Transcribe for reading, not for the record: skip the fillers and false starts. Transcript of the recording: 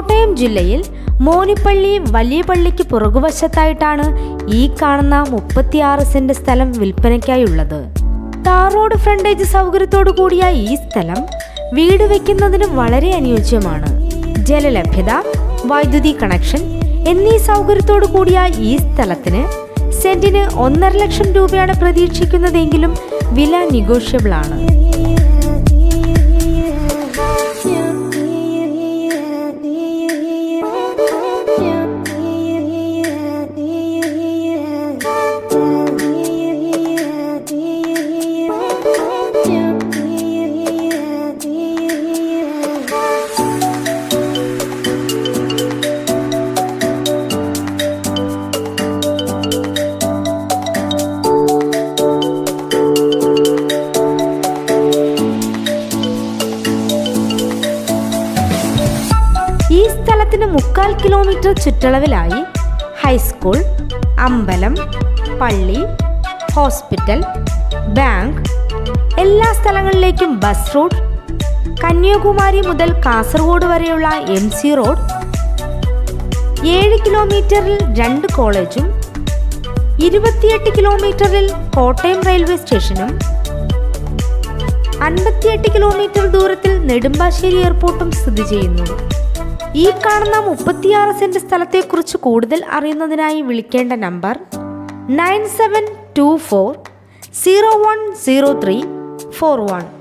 കോട്ടയം ജില്ലയിൽ മോനിപ്പള്ളി വലിയ പള്ളിക്ക് പുറകുവശത്തായിട്ടാണ് ഈ കാണുന്ന 36 സെന്റ് സ്ഥലം വിൽപ്പനയ്ക്കായുള്ളത്. ടാർ റോഡ് ഫ്രണ്ടേജ് സൗകര്യത്തോടു കൂടിയ ഈ സ്ഥലം വീട് വയ്ക്കുന്നതിന് വളരെ അനുയോജ്യമാണ്. ജലലഭ്യത, വൈദ്യുതി കണക്ഷൻ എന്നീ സൗകര്യത്തോടു കൂടിയ ഈ സ്ഥലത്തിന് സെന്റിന് 1.5 ലക്ഷം രൂപയാണ് പ്രതീക്ഷിക്കുന്നതെങ്കിലും വില നെഗോഷ്യബിൾ ആണ്. ഈ സ്ഥലത്തിന് 3/4 കിലോമീറ്റർ ചുറ്റളവിലായി ഹൈസ്കൂൾ, അമ്പലം, പള്ളി, ഹോസ്പിറ്റൽ, ബാങ്ക്, എല്ലാ സ്ഥലങ്ങളിലേക്കും ബസ് റൂട്ട്, കന്യാകുമാരി മുതൽ കാസർഗോഡ് വരെയുള്ള MC റോഡ്, 7 കിലോമീറ്ററിൽ 2 കോളേജും 28 കിലോമീറ്ററിൽ കോട്ടയം റെയിൽവേ സ്റ്റേഷനും 58 കിലോമീറ്റർ ദൂരത്തിൽ നെടുമ്പാശ്ശേരി എയർപോർട്ടും സ്ഥിതി ചെയ്യുന്നു. ഈ കാണുന്ന 36 സെന്റ് സ്ഥലത്തെക്കുറിച്ച് കൂടുതൽ അറിയുന്നതിനായി വിളിക്കേണ്ട നമ്പർ 9724 010341.